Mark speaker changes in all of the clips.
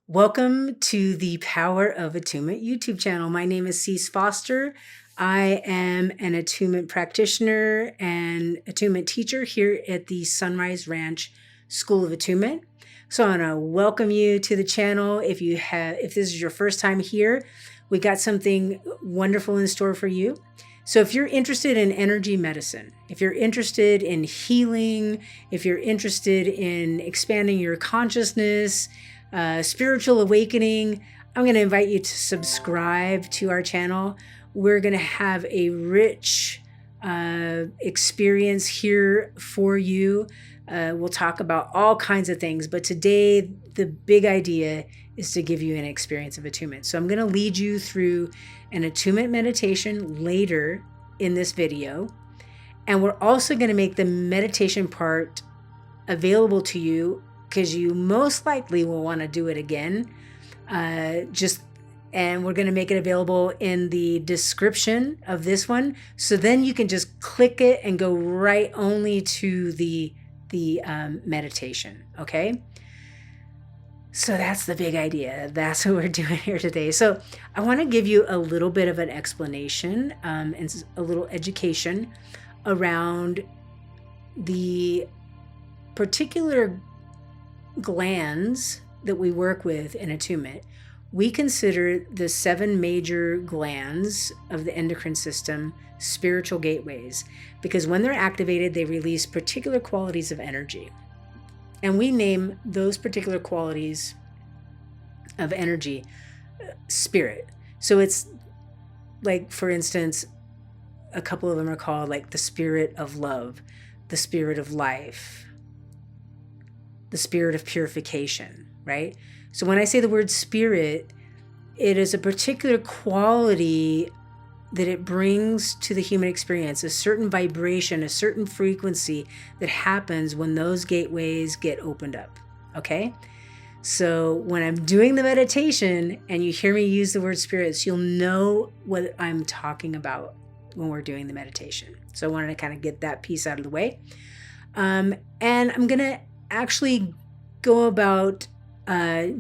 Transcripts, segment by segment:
Speaker 1: Welcome to the Power of Attunement YouTube channel. My name is Sece Foster. I am an attunement practitioner and attunement teacher here at the Sunrise Ranch School of Attunement. So I want to welcome you to the channel. If this is your first time here, we got something wonderful in store for you. So if you're interested in energy medicine, if you're interested in healing, if you're interested in expanding your consciousness, spiritual awakening, I'm going to invite you to subscribe to our channel. We're going to have a rich experience here for you. We'll talk about all kinds of things, but today the big idea is to give you an experience of attunement. So I'm going to lead you through an attunement meditation later in this video. And we're also going to make the meditation part available to you because you most likely will want to do it again. And we're going to make it available in the description of this one. So then you can just click it and go right only to the meditation. Okay. So that's the big idea. That's what we're doing here today. So I want to give you a little bit of an explanation and a little education around the particular glands that we work with in attunement. We consider the 7 major glands of the endocrine system spiritual gateways because when they're activated, they release particular qualities of energy. And we name those particular qualities of energy spirit. So it's like, for instance, a couple of them are called like the spirit of love, the spirit of life, the spirit of purification, right? So when I say the word spirit, it is a particular quality that it brings to the human experience, a certain vibration, a certain frequency that happens when those gateways get opened up, okay? So when I'm doing the meditation and you hear me use the word spirits, you'll know what I'm talking about when we're doing the meditation. So I wanted to kind of get that piece out of the way. And I'm going to actually go about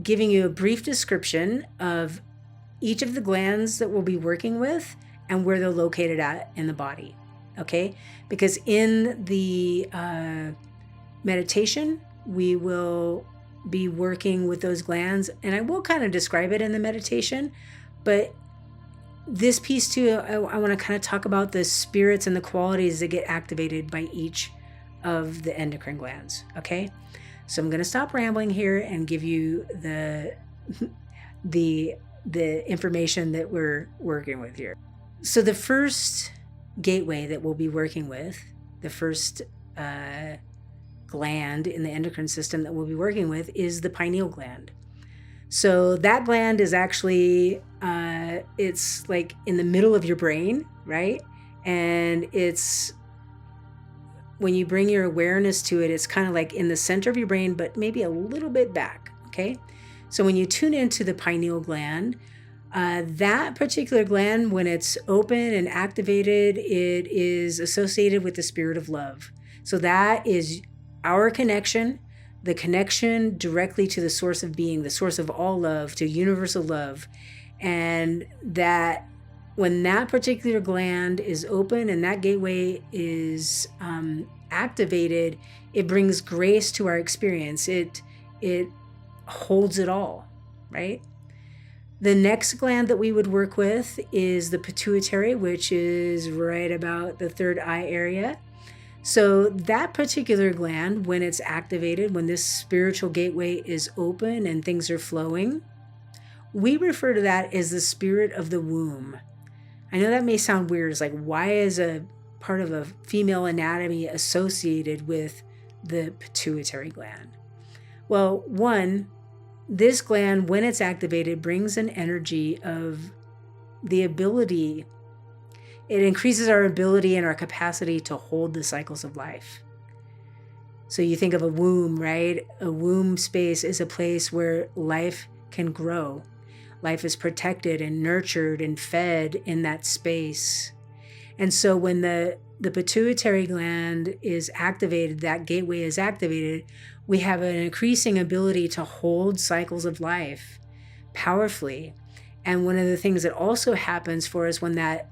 Speaker 1: giving you a brief description of each of the glands that we'll be working with and where they're located at in the body, okay? Because in the meditation, we will be working with those glands, and I will kind of describe it in the meditation, but this piece too, I want to kind of talk about the spirits and the qualities that get activated by each of the endocrine glands, okay? So I'm going to stop rambling here and give you the information that we're working with here. So the first gateway that we'll be working with, the first gland in the endocrine system that we'll be working with is the pineal gland. So that gland is actually, it's like in the middle of your brain, right? And it's, when you bring your awareness to it, it's kind of like in the center of your brain, but maybe a little bit back, okay? So when you tune into the pineal gland, that particular gland, when it's open and activated, it is associated with the spirit of love. So that is our connection, the connection directly to the source of being, the source of all love, to universal love. And that when that particular gland is open and that gateway is activated, it brings grace to our experience. It holds it all, right? The next gland that we would work with is the pituitary, which is right about the third eye area. So that particular gland, when it's activated, when this spiritual gateway is open and things are flowing, we refer to that as the spirit of the womb. I know that may sound weird. It's like, why is a part of a female anatomy associated with the pituitary gland? Well, one, this gland, when it's activated, brings an energy of the ability. It increases our ability and our capacity to hold the cycles of life. So you think of a womb, right? A womb space is a place where life can grow. Life is protected and nurtured and fed in that space. And so when the the pituitary gland is activated, that gateway is activated, we have an increasing ability to hold cycles of life powerfully. And one of the things that also happens for us when that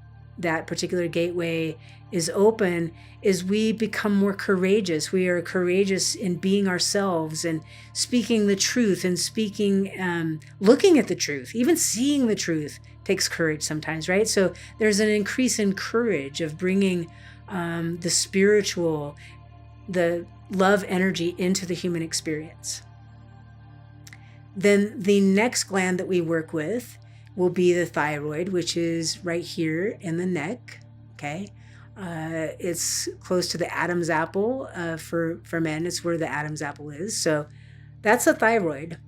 Speaker 1: particular gateway is open is we become more courageous. We are courageous in being ourselves and speaking the truth and looking at the truth. Even seeing the truth takes courage sometimes, right? So there's an increase in courage of bringing the spiritual, the love energy into the human experience. Then the next gland that we work with will be the thyroid, which is right here in the neck. Okay, it's close to the Adam's apple. For men, it's where the Adam's apple is. So that's the thyroid.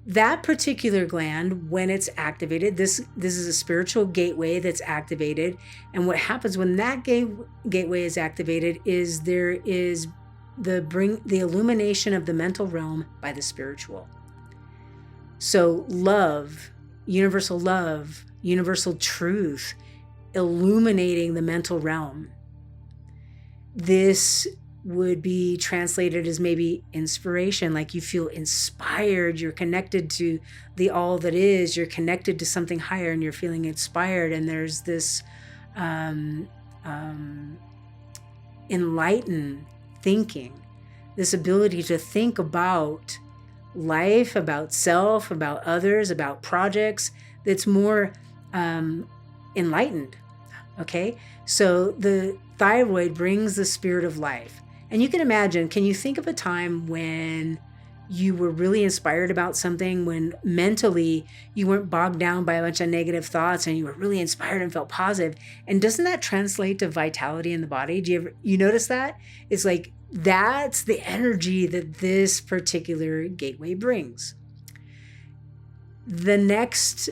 Speaker 1: That particular gland, when it's activated, this is a spiritual gateway that's activated. And what happens when that gateway is activated is there is the illumination of the mental realm by the spiritual. So love, universal truth, illuminating the mental realm. This would be translated as maybe inspiration, like you feel inspired, you're connected to the all that is, you're connected to something higher and you're feeling inspired, and there's this enlightened thinking, this ability to think about life, about self, about others, about projects that's more enlightened. Okay, so the thyroid brings the spirit of life. And you can imagine, can you think of a time when you were really inspired about something, when mentally you weren't bogged down by a bunch of negative thoughts and you were really inspired and felt positive? And doesn't that translate to vitality in the body? Do you notice that? It's like, that's the energy that this particular gateway brings. The next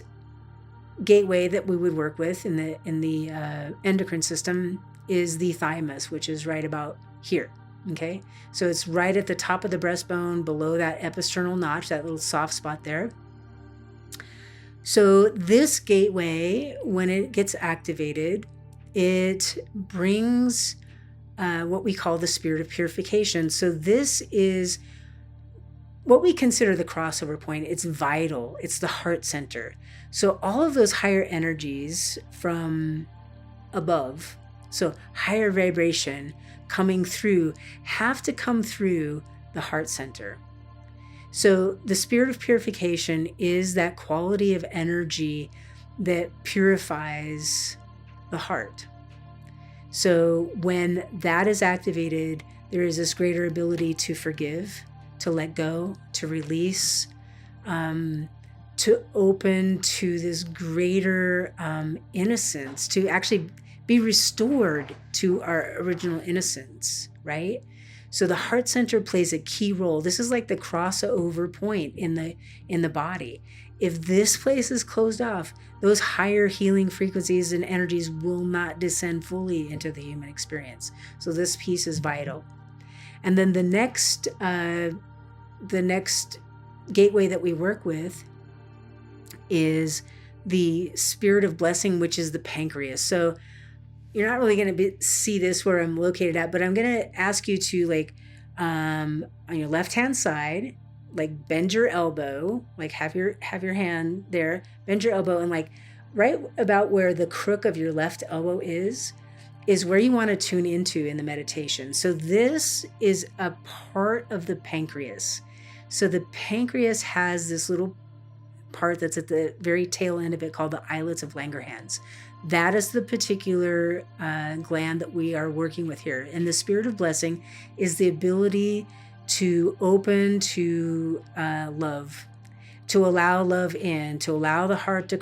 Speaker 1: gateway that we would work with in the endocrine system is the thymus, which is right about here. Okay, so it's right at the top of the breastbone, below that episternal notch, that little soft spot there. So this gateway, when it gets activated, it brings what we call the spirit of purification. So this is what we consider the crossover point. It's vital. It's the heart center. So all of those higher energies from above, so higher vibration coming through, have to come through the heart center. So the spirit of purification is that quality of energy that purifies the heart. So when that is activated, there is this greater ability to forgive, to let go, to release, to open to this greater innocence, to actually be restored to our original innocence, right? So the heart center plays a key role. This is like the crossover point in the body. If this place is closed off, those higher healing frequencies and energies will not descend fully into the human experience. So this piece is vital. And then the next gateway that we work with is the spirit of blessing, which is the pancreas. So you're not really going to see this where I'm located at, but I'm going to ask you to on your left-hand side, bend your elbow, have your hand there, bend your elbow, and right about where the crook of your left elbow is where you want to tune into in the meditation. So this is a part of the pancreas. So the pancreas has this little part that's at the very tail end of it called the islets of Langerhans. That is the particular gland that we are working with here. And the spirit of blessing is the ability to open to love, to allow love in, to allow the heart to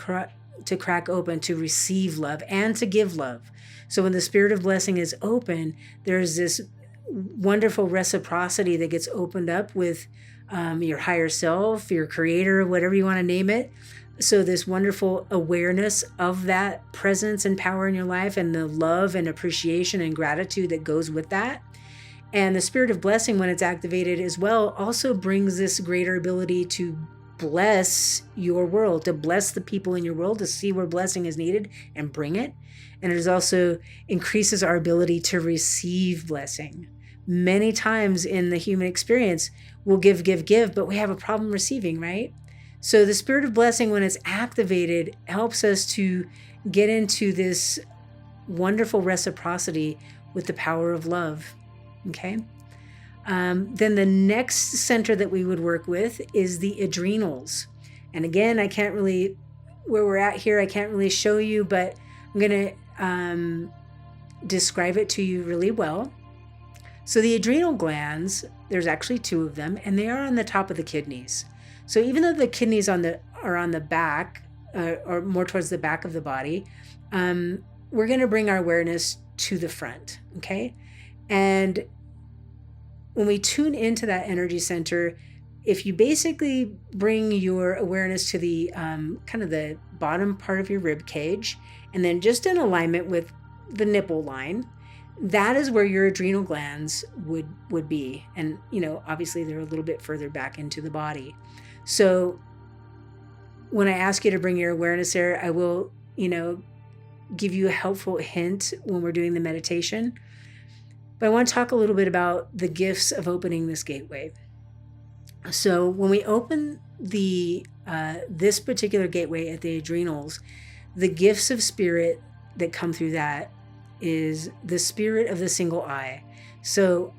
Speaker 1: crack open, to receive love and to give love. So when the spirit of blessing is open, there's this wonderful reciprocity that gets opened up with your higher self, your creator, whatever you want to name it. So this wonderful awareness of that presence and power in your life, and the love and appreciation and gratitude that goes with that. And the spirit of blessing, when it's activated as well, also brings this greater ability to bless your world, to bless the people in your world, to see where blessing is needed and bring it. And it also increases our ability to receive blessing. Many times in the human experience, we'll give, but we have a problem receiving, right? So the spirit of blessing, when it's activated, helps us to get into this wonderful reciprocity with the power of love. Okay. Then the next center that we would work with is the adrenals. And again, I can't really, where we're at here, I can't really show you, but I'm going to describe it to you really well. So the adrenal glands, there's actually 2 of them, and they are on the top of the kidneys. So even though the kidneys are on the back, or more towards the back of the body, we're going to bring our awareness to the front, okay? And when we tune into that energy center, if you basically bring your awareness to the kind of the bottom part of your rib cage, and then just in alignment with the nipple line, that is where your adrenal glands would be. And, obviously they're a little bit further back into the body. So when I ask you to bring your awareness there, I will, give you a helpful hint when we're doing the meditation. But I want to talk a little bit about the gifts of opening this gateway. So when we open this particular gateway at the adrenals, the gifts of spirit that come through that is the spirit of the single eye. So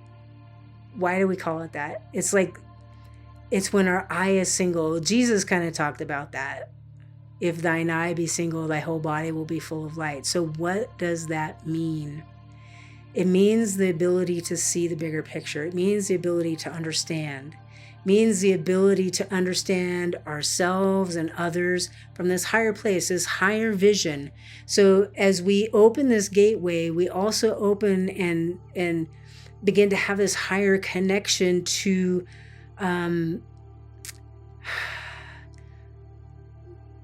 Speaker 1: why do we call it that? It's when our eye is single. Jesus kind of talked about that. If thine eye be single, thy whole body will be full of light. So what does that mean? It means the ability to see the bigger picture. It means the ability to understand. It means the ability to understand ourselves and others from this higher place, this higher vision. So as we open this gateway, we also open and begin to have this higher connection to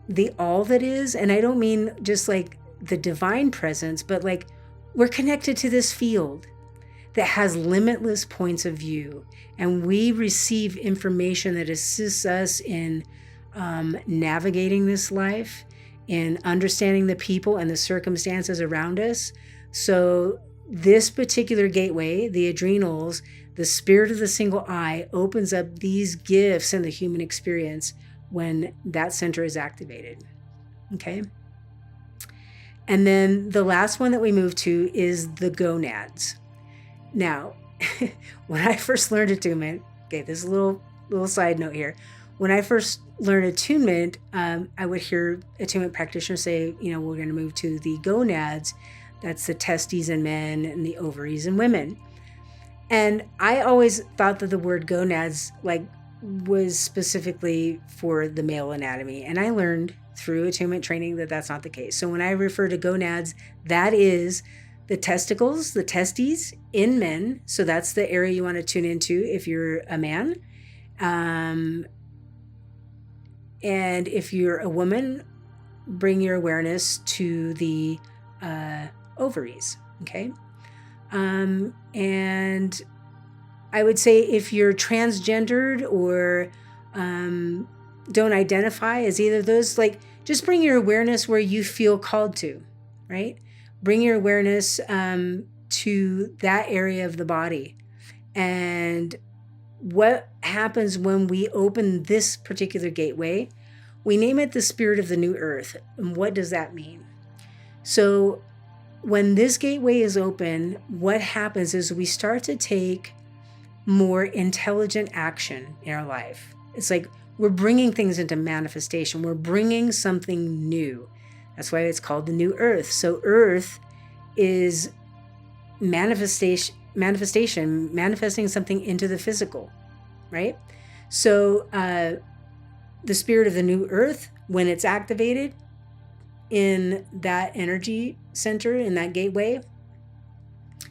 Speaker 1: the all that is. And I don't mean just like the divine presence, but like we're connected to this field that has limitless points of view, and we receive information that assists us in navigating this life, in understanding the people and the circumstances around us. So this particular gateway, the adrenals, the spirit of the single eye, opens up these gifts in the human experience when that center is activated. Okay. And then the last one that we move to is the gonads. Now, when I first learned attunement, okay, this is a little side note here. When I first learned attunement, I would hear attunement practitioners say, we're going to move to the gonads. That's the testes in men and the ovaries in women. And I always thought that the word gonads was specifically for the male anatomy. And I learned through attunement training that that's not the case. So when I refer to gonads, that is the testicles, the testes in men. So that's the area you want to tune into if you're a man. And if you're a woman, bring your awareness to the ovaries. Okay. And I would say if you're transgendered or don't identify as either of those, just bring your awareness where you feel called to, right? Bring your awareness to that area of the body. And what happens when we open this particular gateway? We name it the spirit of the new earth. And what does that mean? So when this gateway is open, what happens is we start to take more intelligent action in our life. It's like we're bringing things into manifestation. We're bringing something new. That's why it's called the new earth. So earth is manifesting something into the physical, right? So the spirit of the new earth, when it's activated in that energy center, in that gateway,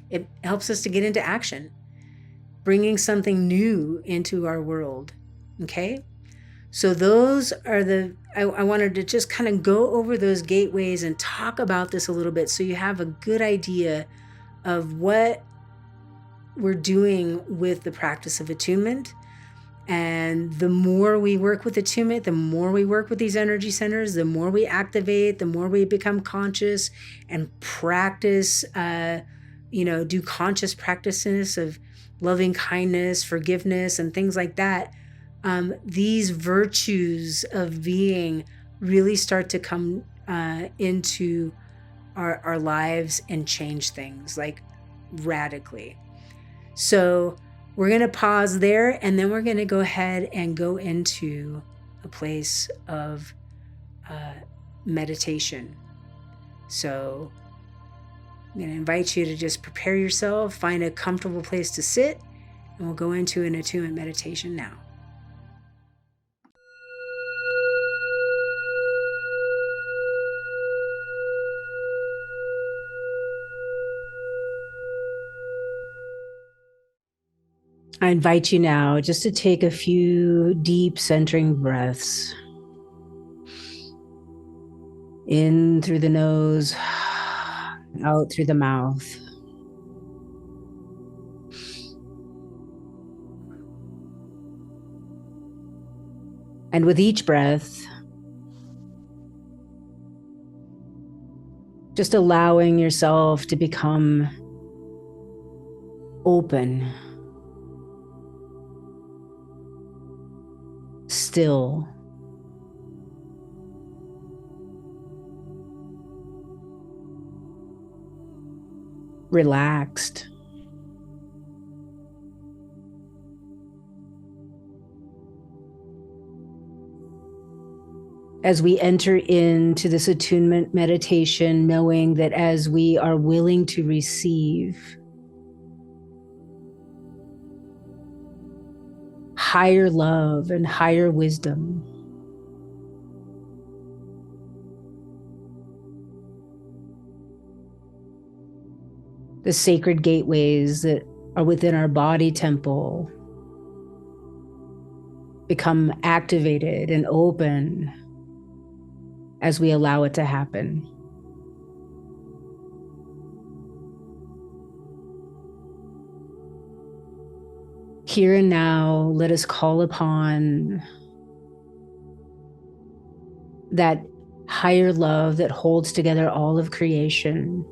Speaker 1: it helps us to get into action, bringing something new into our world. Okay? So those are I wanted to just kind of go over those gateways and talk about this a little bit so you have a good idea of what we're doing with the practice of attunement. And the more we work with attunement, the more we work with these energy centers, the more we activate, the more we become conscious and practice, do conscious practices of loving kindness, forgiveness, and things like that. These virtues of being really start to come into our lives and change things like radically. So we're going to pause there, and then we're going to go ahead and go into a place of meditation. So I'm going to invite you to just prepare yourself, find a comfortable place to sit, and we'll go into an attunement meditation now. I invite you now just to take a few deep centering breaths. In through the nose, out through the mouth. And with each breath, just allowing yourself to become open, still, relaxed. As we enter into this attunement meditation, knowing that as we are willing to receive higher love and higher wisdom, the sacred gateways that are within our body temple become activated and open as we allow it to happen. Here and now, let us call upon that higher love that holds together all of creation.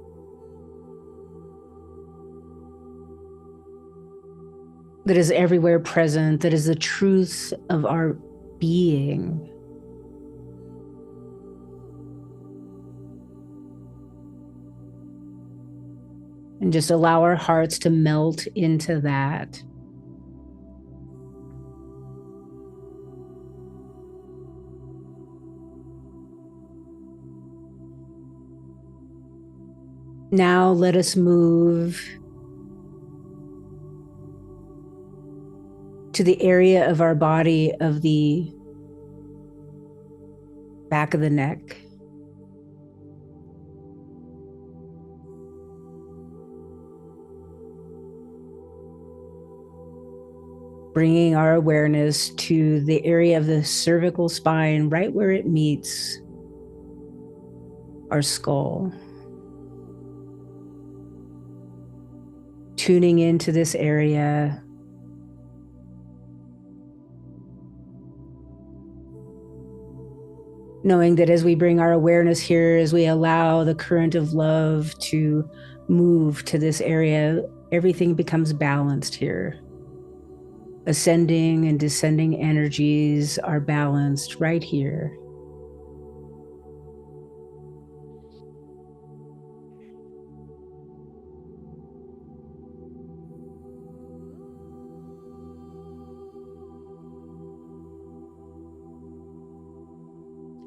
Speaker 1: That is everywhere present, that is the truth of our being. And just allow our hearts to melt into that. Now let us move to the area of our body of the back of the neck. Bringing our awareness to the area of the cervical spine, right where it meets our skull. Tuning into this area. Knowing that as we bring our awareness here, as we allow the current of love to move to this area, everything becomes balanced here. Ascending and descending energies are balanced right here.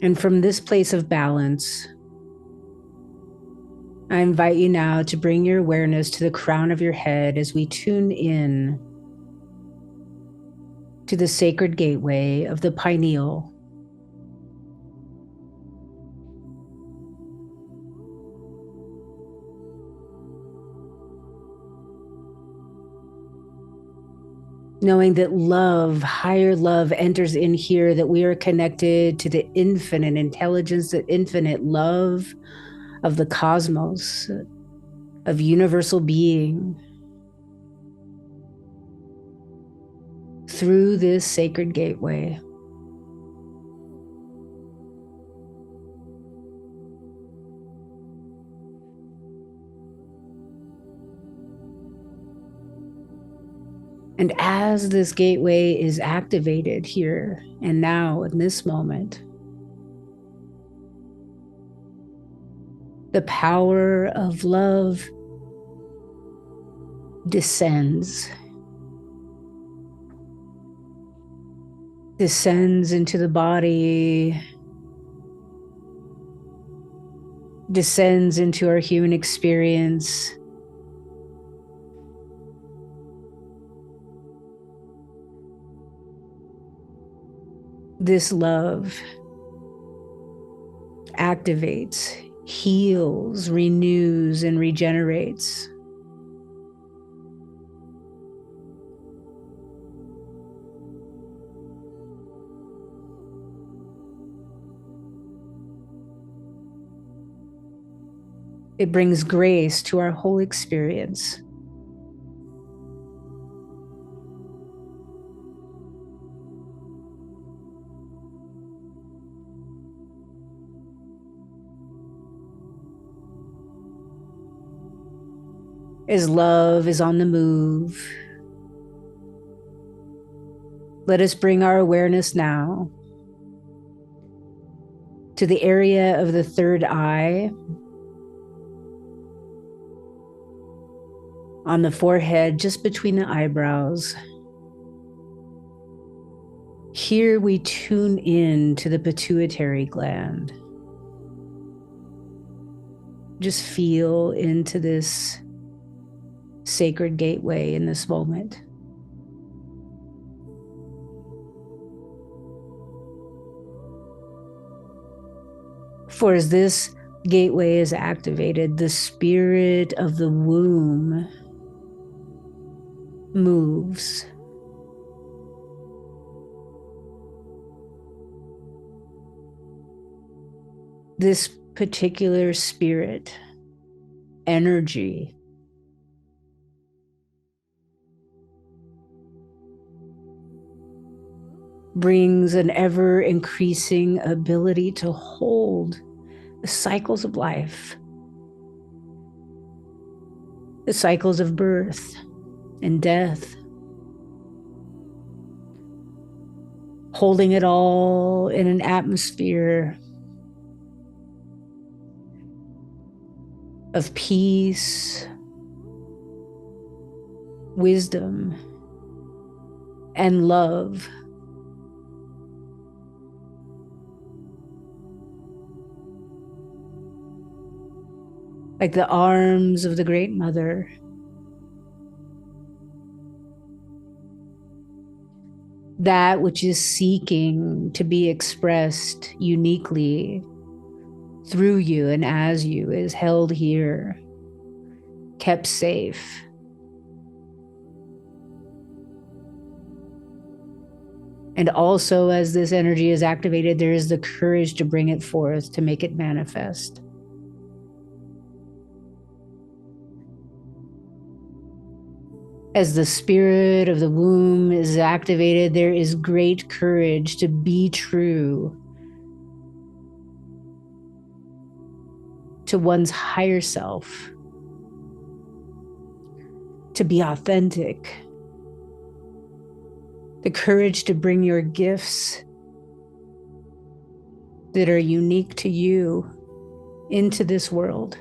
Speaker 1: And from this place of balance, I invite you now to bring your awareness to the crown of your head as we tune in to the sacred gateway of the pineal. Knowing that love, higher love enters in here, that we are connected to the infinite intelligence, the infinite love of the cosmos, of universal being. through this sacred gateway. And as this gateway is activated here and now in this moment, the power of love descends into the body, descends into our human experience. This love activates, heals, renews, and regenerates. It brings grace to our whole experience. As love is on the move, let us bring our awareness now to the area of the third eye, on the forehead, just between the eyebrows. Here we tune in to the pituitary gland. Just feel into this sacred gateway in this moment. For as this gateway is activated, the spirit of the womb moves. This particular spirit, energy, brings an ever increasing ability to hold the cycles of life, the cycles of birth and death, holding it all in an atmosphere of peace, wisdom, and love. Like the arms of the Great Mother, that which is seeking to be expressed uniquely through you and as you is held here, kept safe. And also, as this energy is activated, there is the courage to bring it forth, to make it manifest. As the spirit of the womb is activated, there is great courage to be true to one's higher self, to be authentic, the courage to bring your gifts that are unique to you into this world.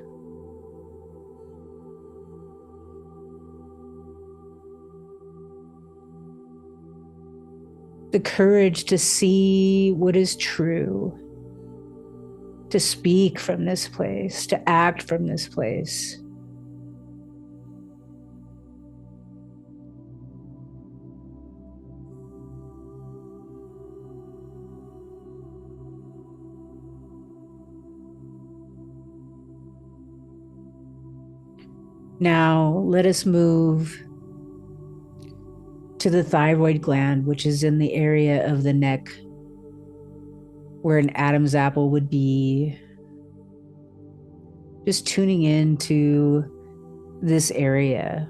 Speaker 1: The courage to see what is true, to speak from this place, to act from this place. Now, let us move to the thyroid gland, which is in the area of the neck where an Adam's apple would be. Just tuning into this area.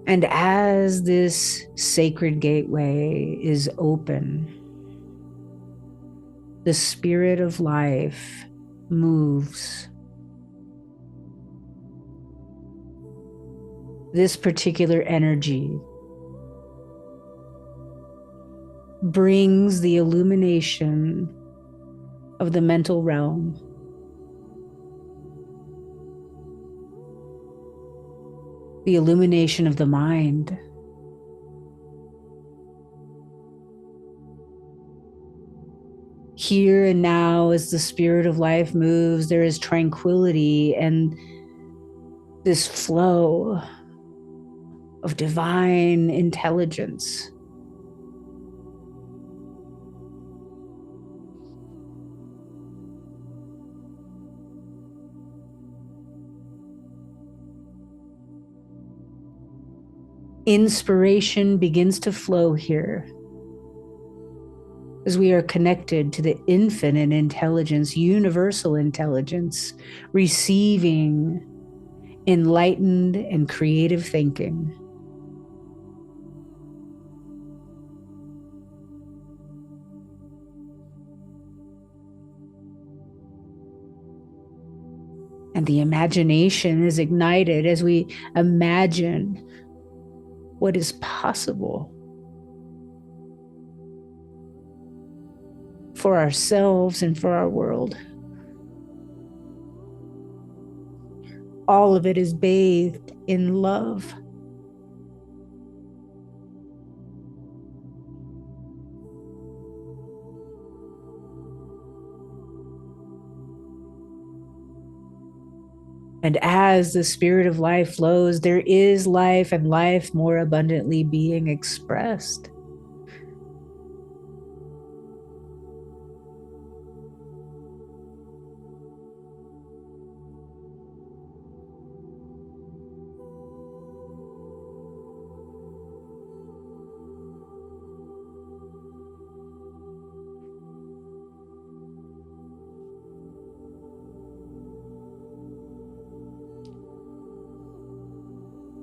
Speaker 1: And as this sacred gateway is open, the spirit of life moves. This particular energy brings the illumination of the mental realm, the illumination of the mind, here and now. As the spirit of life moves, there is tranquility and this flow of divine intelligence. Inspiration begins to flow here as we are connected to the infinite intelligence, universal intelligence, receiving enlightened and creative thinking. And the imagination is ignited as we imagine what is possible for ourselves and for our world. All of it is bathed in love. And as the spirit of life flows, there is life, and life more abundantly being expressed.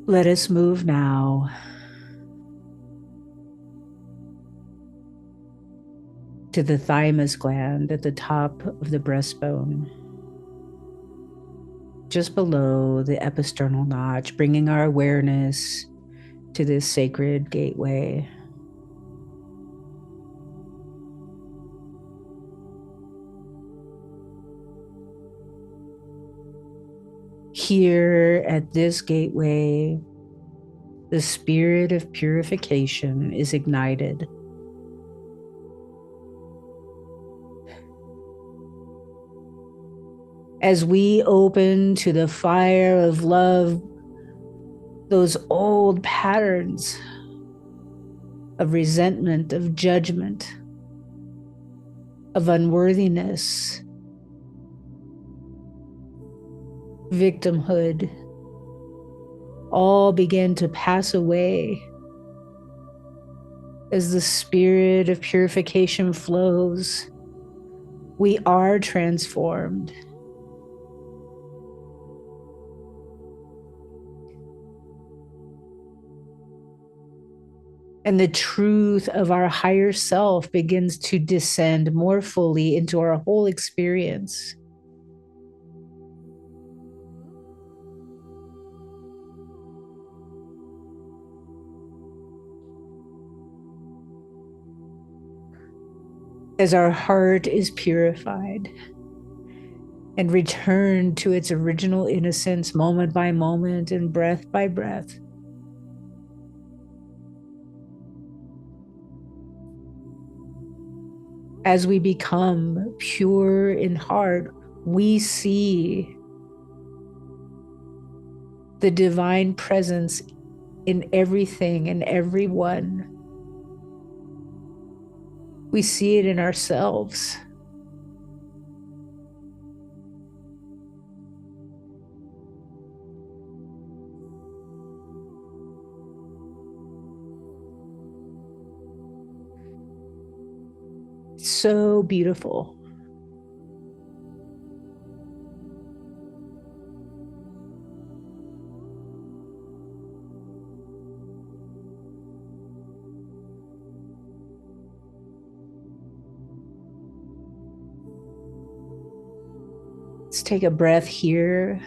Speaker 1: Let us move now to the thymus gland at the top of the breastbone, just below the episternal notch, bringing our awareness to this sacred gateway. Here at this gateway, the spirit of purification is ignited. As we open to the fire of love, those old patterns of resentment, of judgment, of unworthiness, victimhood, all begin to pass away as the spirit of purification flows. We are transformed. And the truth of our higher self begins to descend more fully into our whole experience. As our heart is purified and returned to its original innocence moment by moment and breath by breath, as we become pure in heart, we see the divine presence in everything and everyone. We see it in ourselves. So beautiful. Let's take a breath here.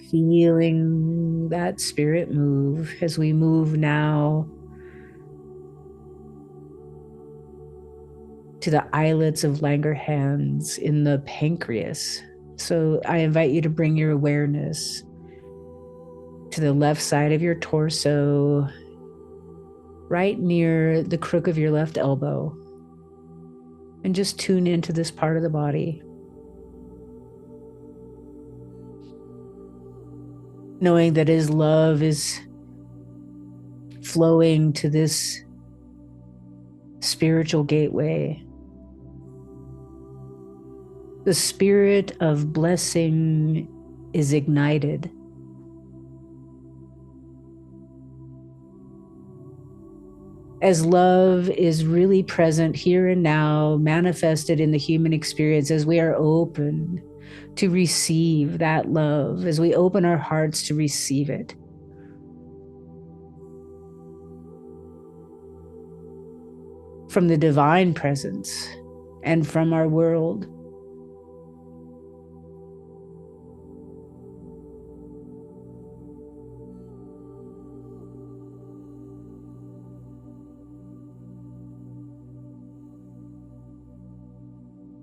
Speaker 1: Feeling that spirit move as we move now to the islets of Langerhans in the pancreas. So I invite you to bring your awareness to the left side of your torso, right near the crook of your left elbow, and just tune into this part of the body. Knowing that His love is flowing to this spiritual gateway. The spirit of blessing is ignited. As love is really present here and now, manifested in the human experience, as we are open to receive that love, as we open our hearts to receive it. From the divine presence and from our world.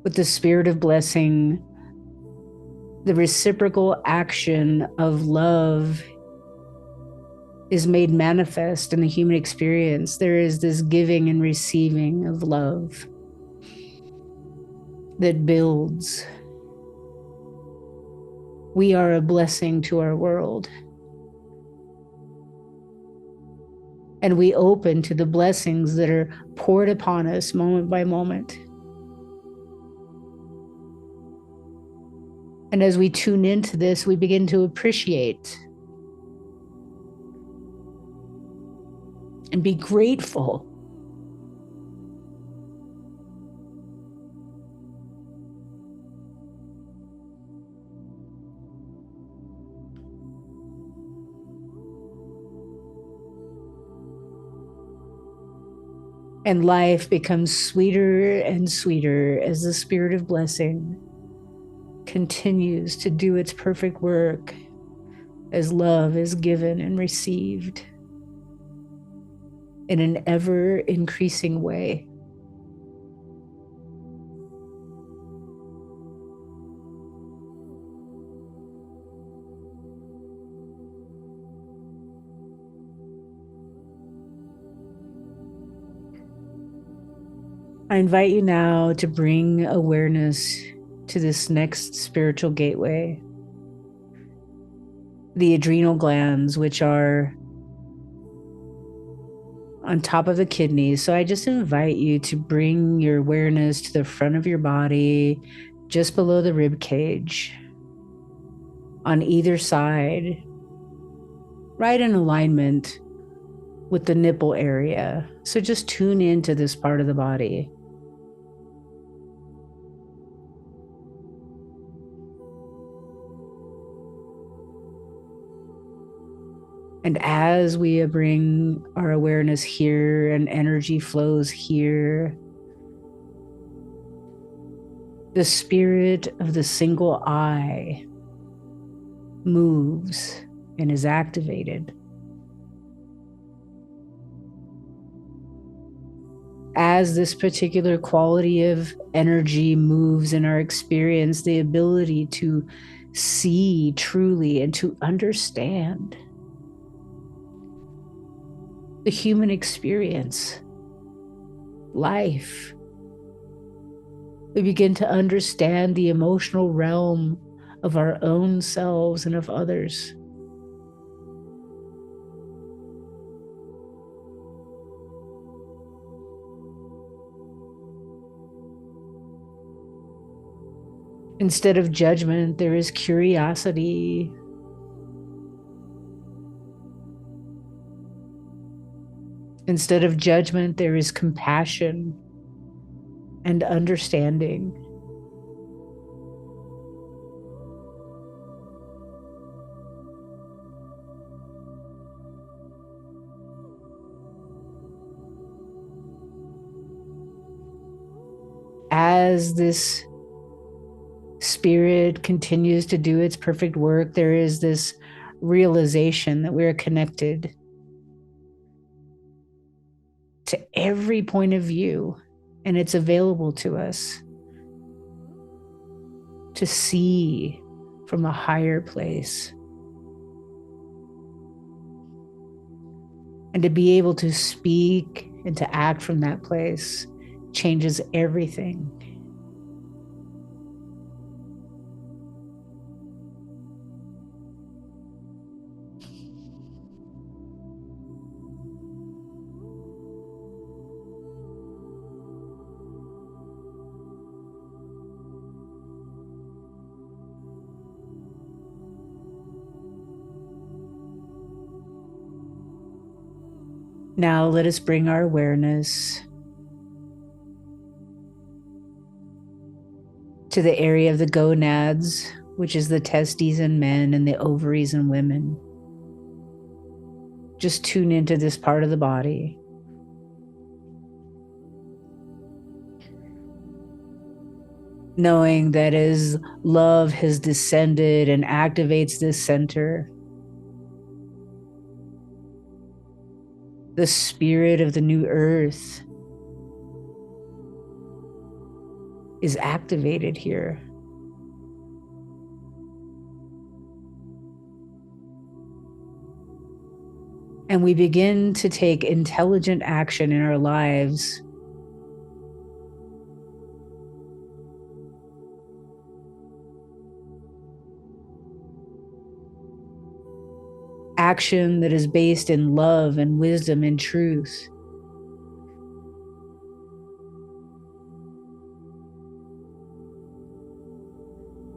Speaker 1: With the spirit of blessing, the reciprocal action of love is made manifest in the human experience. There is this giving and receiving of love that builds. We are a blessing to our world. And we open to the blessings that are poured upon us moment by moment. And as we tune into this, we begin to appreciate and be grateful. And life becomes sweeter and sweeter as the spirit of blessing continues to do its perfect work, as love is given and received in an ever increasing way. I invite you now to bring awareness to this next spiritual gateway, the adrenal glands, which are on top of the kidneys. So I just invite you to bring your awareness to the front of your body, just below the rib cage, on either side, right in alignment with the nipple area. So just tune into this part of the body. And as we bring our awareness here and energy flows here, the spirit of the single eye moves and is activated. As this particular quality of energy moves in our experience, the ability to see truly and to understand the human experience, life. We begin to understand the emotional realm of our own selves and of others. Instead of judgment, there is curiosity. Instead of judgment, there is compassion and understanding. as this spirit continues to do its perfect work, there is this realization that we're connected to every point of view, and it's available to us to see from a higher place and to be able to speak and to act from that place changes everything. Now let us bring our awareness to the area of the gonads, which is the testes in men and the ovaries in women. Just tune into this part of the body. Knowing that as love has descended and activates this center, the spirit of the new earth is activated here. And we begin to take intelligent action in our lives. Action that is based in love and wisdom and truth.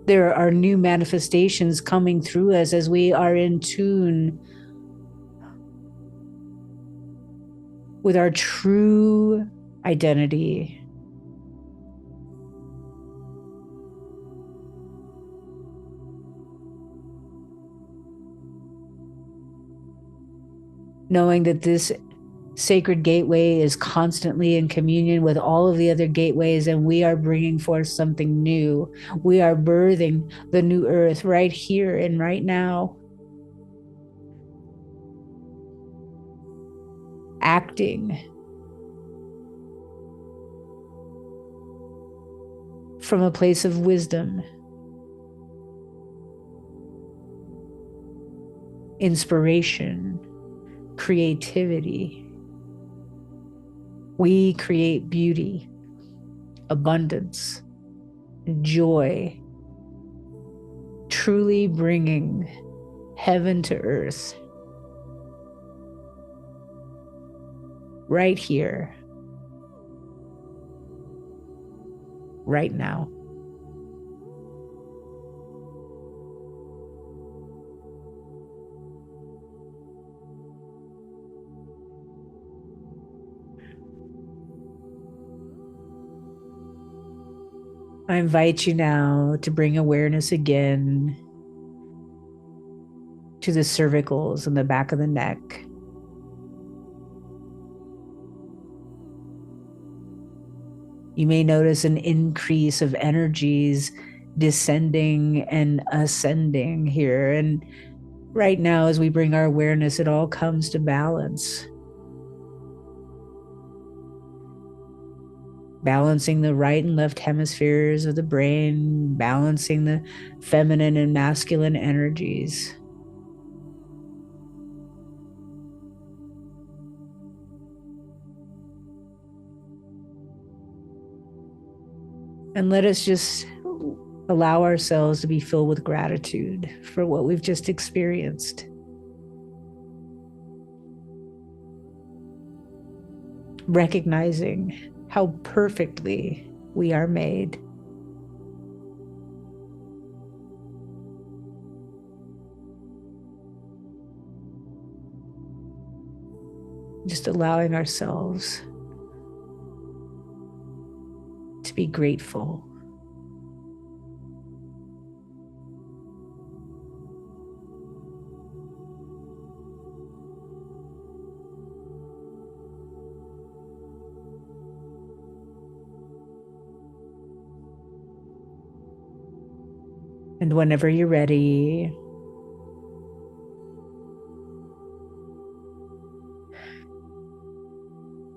Speaker 1: There are new manifestations coming through us as we are in tune with our true identity. Knowing that this sacred gateway is constantly in communion with all of the other gateways, and we are bringing forth something new. We are birthing the new earth right here and right now. Acting from a place of wisdom, inspiration, creativity. We create beauty, abundance, joy, truly bringing heaven to earth right here, right now. I invite you now to bring awareness again to the cervicals and the back of the neck. You may notice an increase of energies descending and ascending here. And right now, as we bring our awareness, it all comes to balance. Balancing the right and left hemispheres of the brain, balancing the feminine and masculine energies. And let us just allow ourselves to be filled with gratitude for what we've just experienced. Recognizing how perfectly we are made. Just allowing ourselves to be grateful. And whenever you're ready,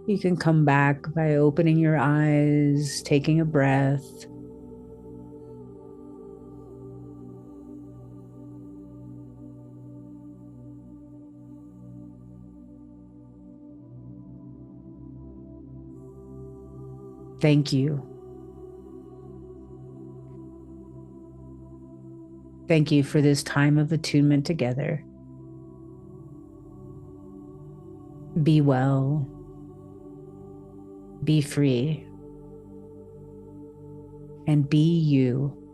Speaker 1: you can come back by opening your eyes, taking a breath. Thank you. Thank you for this time of attunement together. Be well. Be free. And be you.